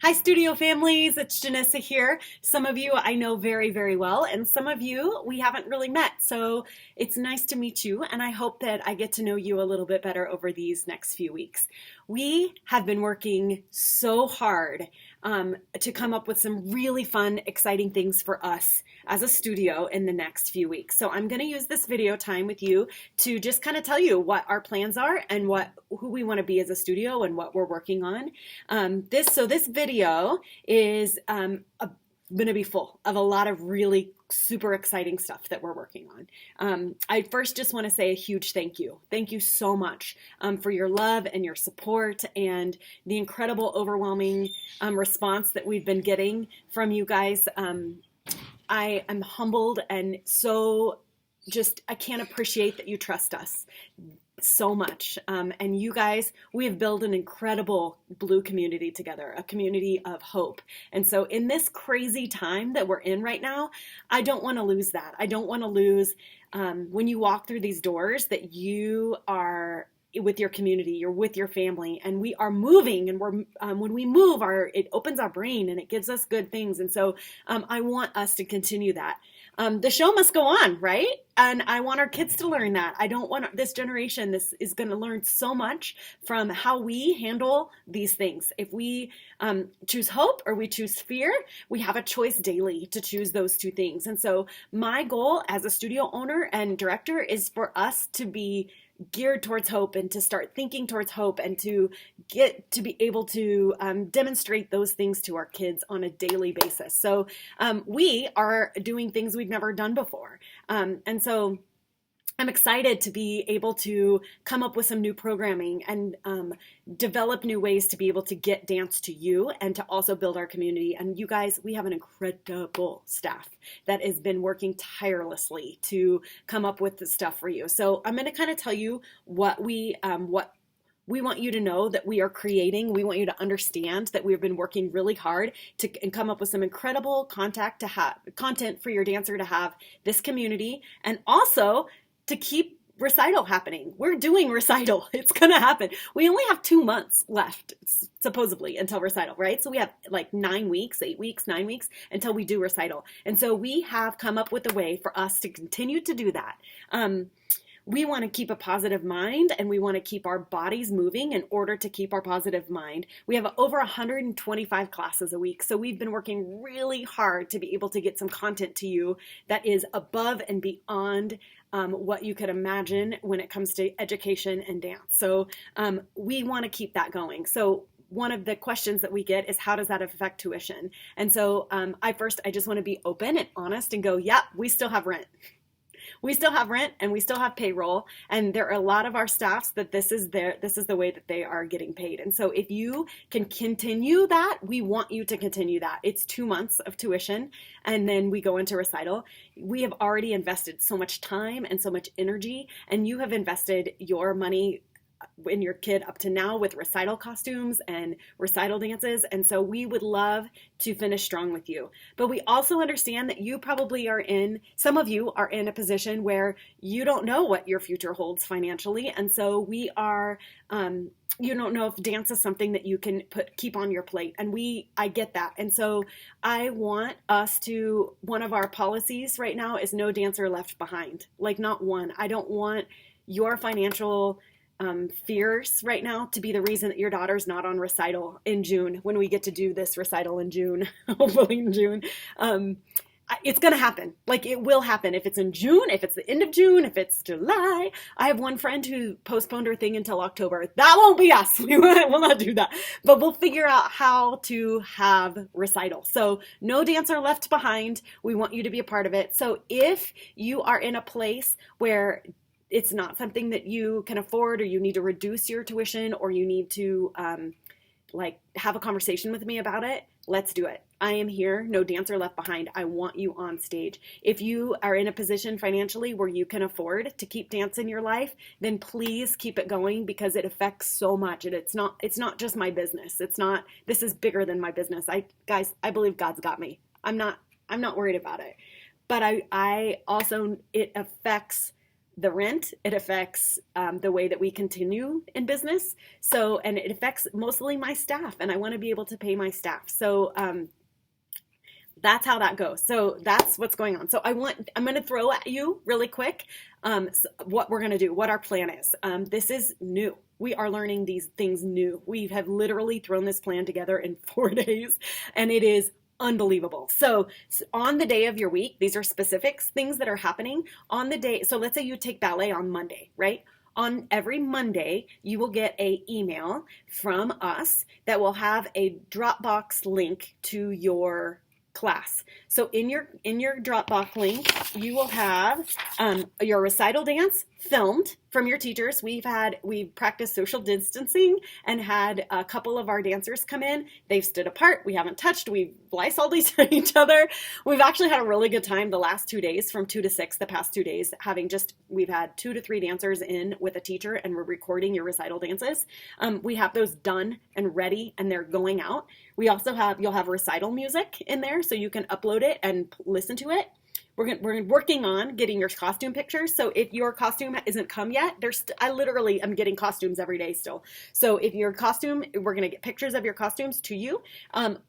Hi, studio families. It's Jennissa here. Some of you I know very, very well, and some of you we haven't really met. So it's nice to meet you, and I hope that I get to know you a little bit better over these next few weeks. We have been working so hard to come up with some really fun, exciting things for us as a studio in the next few weeks. So I'm going to use this video time with you to just kind of tell you what our plans are and who we want to be as a studio and what we're working on. This video is going to be full of a lot of really super exciting stuff that we're working on. I first just want to say a huge thank you. Thank you so much for your love and your support and the incredible, overwhelming response that we've been getting from you guys. I am humbled and I can't appreciate that you trust us so much. And you guys, we have built an incredible Blue community together, a community of hope. And so in this crazy time that we're in right now, I don't want to lose that. I don't want to lose when you walk through these doors that you are with your community, you're with your family, and we are moving, and when we move, it opens our brain and it gives us good things. And so I want us to continue that. The show must go on, right? And I want our kids to learn that. I don't want this generation, this is going to learn so much from how we handle these things. If we choose hope or we choose fear, we have a choice daily to choose those two things. And so my goal as a studio owner and director is for us to be geared towards hope and to start thinking towards hope and to get to be able to demonstrate those things to our kids on a daily basis. So we are doing things we've never done before. And so I'm excited to be able to come up with some new programming and develop new ways to be able to get dance to you and to also build our community. And you guys, we have an incredible staff that has been working tirelessly to come up with the stuff for you. So I'm going to kind of tell you what we want you to know that we are creating. We want you to understand that we've been working really hard to come up with some incredible content for your dancer to have this community, and also to keep recital happening. We're doing recital. It's going to happen. We only have 2 months left, supposedly, until recital, right? So we have like 9 weeks, 8 weeks, 9 weeks until we do recital. And so we have come up with a way for us to continue to do that. We want to keep a positive mind, and we want to keep our bodies moving in order to keep our positive mind. We have over 125 classes a week, so we've been working really hard to be able to get some content to you that is above and beyond what you could imagine when it comes to education and dance. So we want to keep that going. So one of the questions that we get is, how does that affect tuition? And so I just want to be open and honest and go, yeah, we still have rent. We still have rent and we still have payroll, and there are a lot of our staffs that this is the way that they are getting paid. And so if you can continue that, we want you to continue that. It's 2 months of tuition, and then we go into recital. We have already invested so much time and so much energy, and you have invested your money in your kid up to now with recital costumes and recital dances. And so we would love to finish strong with you. But we also understand that you probably some of you are in a position where you don't know what your future holds financially. And so we are, you don't know if dance is something that you can keep on your plate. And I get that. And so I want one of our policies right now is no dancer left behind. Like, not one. I don't want your financial fears right now to be the reason that your daughter's not on recital in June, when we get to do this recital in June, hopefully in June. It's going to happen. Like, it will happen. If it's in June, if it's the end of June, if it's July. I have one friend who postponed her thing until October. That won't be us. We will not do that. But we'll figure out how to have recital. So no dancer left behind. We want you to be a part of it. So if you are in a place where it's not something that you can afford, or you need to reduce your tuition, or you need to have a conversation with me about it, let's do it. I am here. No dancer left behind. I want you on stage. If you are in a position financially where you can afford to keep dance in your life, then please keep it going, because it affects so much. And it's not just my business. This is bigger than my business. I believe God's got me. I'm not worried about it. But I also, it affects the rent, it affects the way that we continue in business. So, and it affects mostly my staff, and I want to be able to pay my staff. So that's how that goes. So that's what's going on. So I'm going to throw at you really quick what we're going to do, what our plan is. This is new. We are learning these things new. We have literally thrown this plan together in 4 days, and it is unbelievable. So on the day of your week, these are specifics, things that are happening on the day. So let's say you take ballet on Monday, right? On every Monday, you will get an email from us that will have a Dropbox link to your class. So in your Dropbox link, you will have your recital dance filmed from your teachers. We've practiced social distancing and had a couple of our dancers come in. They've stood apart. We haven't touched. We've Lysoled each other. We've actually had a really good time the last 2 days, from 2 to 6, the past 2 days, we've had 2 to 3 dancers in with a teacher, and we're recording your recital dances. We have those done and ready, and they're going out. We also you'll have recital music in there, so you can upload it and listen to it. We're working on getting your costume pictures. So if your costume isn't come yet, I literally am getting costumes every day still. So if your costume, we're going to get pictures of your costumes to you,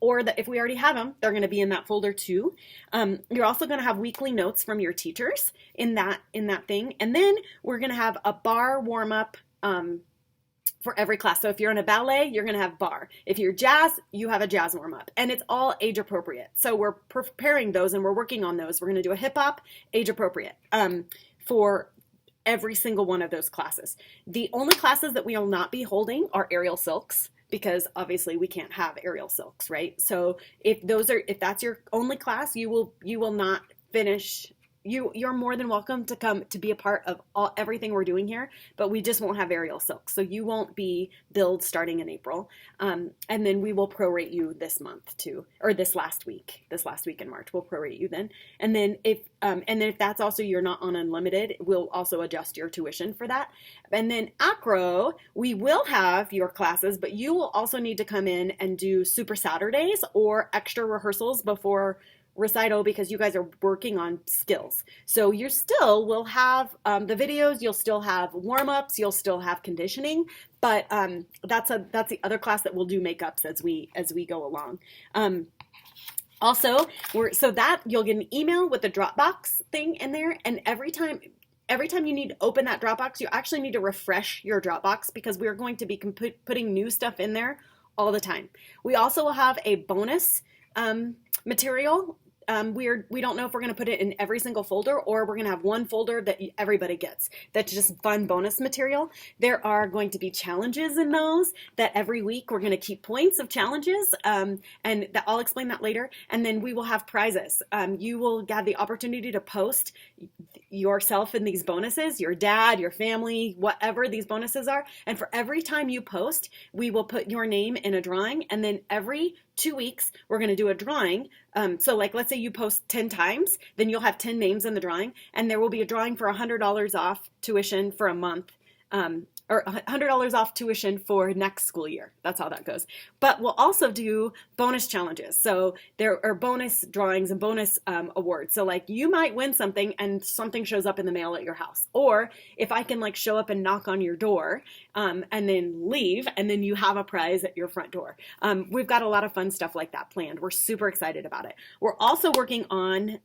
or that if we already have them, they're going to be in that folder too. You're also going to have weekly notes from your teachers in that thing. And then we're going to have a bar warm up, for every class. So if you're in a ballet, you're going to have bar. If you're jazz, you have a jazz warm up, and it's all age appropriate. So we're preparing those and we're working on those. We're going to do a hip hop age appropriate for every single one of those classes. The only classes that we will not be holding are aerial silks, because obviously we can't have aerial silks, right? So if that's your only class, you will not finish. You're more than welcome to come to be a part of everything we're doing here, but we just won't have aerial silk. So you won't be billed starting in April. And then we will prorate you this month too, or this last week in March, we'll prorate you then. And then if that's also, you're not on unlimited, we'll also adjust your tuition for that. And then acro, we will have your classes, but you will also need to come in and do super Saturdays or extra rehearsals before recital, because you guys are working on skills. So you still will have the videos, you'll still have warm-ups, you'll still have conditioning, but that's the other class that we'll do makeups as we go along. Also, you'll get an email with the Dropbox thing in there, and every time you need to open that Dropbox, you actually need to refresh your Dropbox, because we are going to be putting new stuff in there all the time. We also will have a bonus material. We don't know if we're going to put it in every single folder, or we're going to have one folder that everybody gets. That's just fun bonus material. There are going to be challenges in those that every week we're going to keep points of challenges, and I'll explain that later. And then we will have prizes. You will have the opportunity to post yourself in these bonuses, your dad, your family, whatever these bonuses are. And for every time you post, we will put your name in a drawing. And then every 2 weeks, we're going to do a drawing. So like, let's say you post 10 times, then you'll have 10 names in the drawing, and there will be a drawing for $100 off tuition for a month, or $100 off tuition for next school year. That's how that goes. But we'll also do bonus challenges. So there are bonus drawings and bonus awards. So like, you might win something and something shows up in the mail at your house. Or if I can like show up and knock on your door and then leave, and then you have a prize at your front door. We've got a lot of fun stuff like that planned. We're super excited about it. We're also working on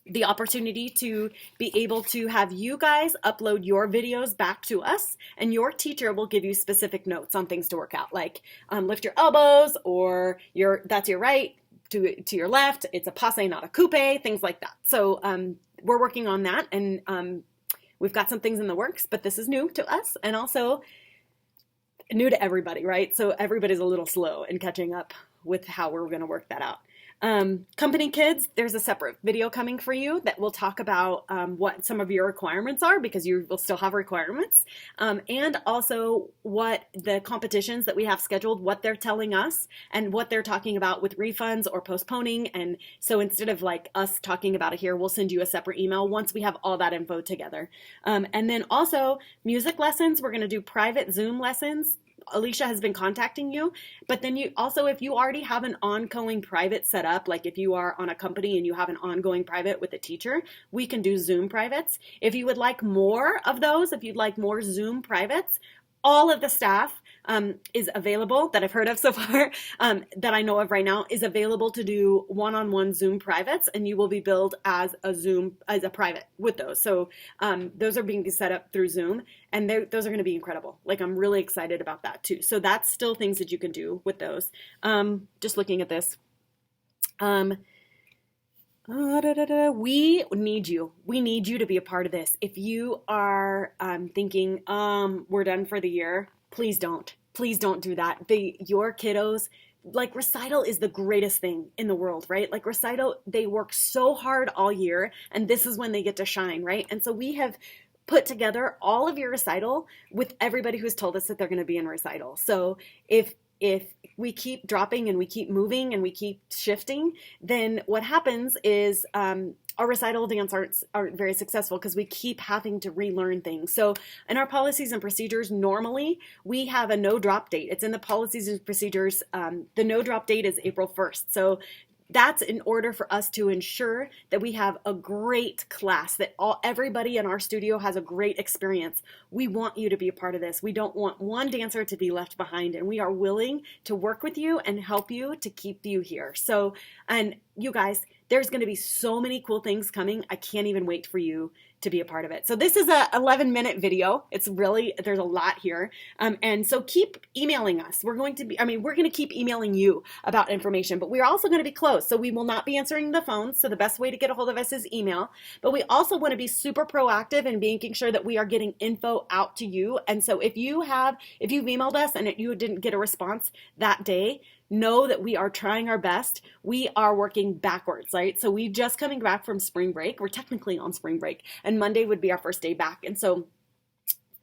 the opportunity to be able to have you guys upload your videos back to us, and your teacher will give you specific notes on things to work out, like lift your elbows, or that's your right to your left, it's a passe, not a coupe, things like that. So we're working on that, and we've got some things in the works, but this is new to us and also new to everybody, right? So everybody's a little slow in catching up with how we're going to work that out. Company kids, there's a separate video coming for you that will talk about what some of your requirements are, because you will still have requirements, and also what the competitions that we have scheduled, what they're telling us, and what they're talking about with refunds or postponing. And so instead of like us talking about it here, we'll send you a separate email once we have all that info together. And then also music lessons, we're going to do private Zoom lessons Alicia has been contacting you, but then you also, if you already have an ongoing private set up, like if you are on a company and you have an ongoing private with a teacher, we can do Zoom privates. If you would like more of those, if you'd like more Zoom privates, all of the staff is available that I've heard of so far, that I know of right now, is available to do one-on-one Zoom privates, and you will be billed as a private with those. So those are being set up through Zoom, and those are going to be incredible. Like, I'm really excited about that too. So that's still things that you can do with those. Just looking at this. We need you. We need you to be a part of this. If you are thinking, we're done for the year, please don't. Please don't do that. Your kiddos, like, recital is the greatest thing in the world, right? Like, recital, they work so hard all year, and this is when they get to shine, right? And so we have put together all of your recital with everybody who's told us that they're going to be in recital. So if we keep dropping and we keep moving and we keep shifting, then what happens is our recital dance aren't very successful because we keep having to relearn things. So in our policies and procedures, normally we have a no drop date. It's in the policies and procedures. The no drop date is April 1st. So that's in order for us to ensure that we have a great class, that everybody in our studio has a great experience. We want you to be a part of this. We don't want one dancer to be left behind, and we are willing to work with you and help you to keep you here. So, and you guys, there's going to be so many cool things coming. I can't even wait for you to be a part of it. So this is a 11-minute video. It's really, there's a lot here. And so keep emailing us. We're going to keep emailing you about information, but we're also going to be closed. So we will not be answering the phones. So the best way to get a hold of us is email, but we also want to be super proactive in making sure that we are getting info out to you. And so if you've emailed us and you didn't get a response that day, know that we are trying our best. We are working backwards, right? So we just coming back from spring break. We're technically on spring break, and Monday would be our first day back. And so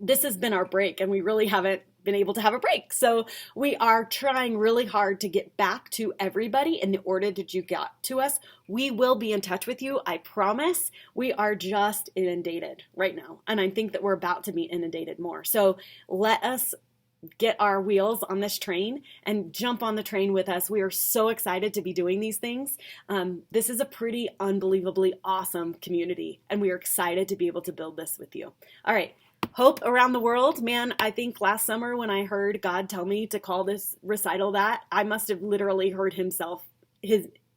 this has been our break, and we really haven't been able to have a break. So we are trying really hard to get back to everybody in the order that you got to us. We will be in touch with you, I promise. We are just inundated right now, and I think that we're about to be inundated more. So let us get our wheels on this train and jump on the train with us. We are so excited to be doing these things. This is a pretty unbelievably awesome community, and we are excited to be able to build this with you. All right. Hope around the world. Man, I think last summer when I heard God tell me to call this recital that, I must have literally heard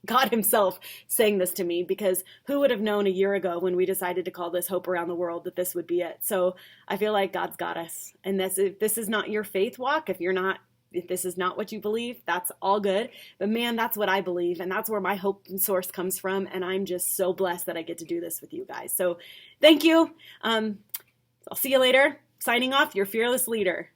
God himself saying this to me, because who would have known a year ago when we decided to call this Hope Around the World that this would be it. So I feel like God's got us. And if this is not your faith walk, if this is not what you believe, that's all good. But man, that's what I believe. And that's where my hope and source comes from. And I'm just so blessed that I get to do this with you guys. So thank you. I'll see you later. Signing off, your fearless leader.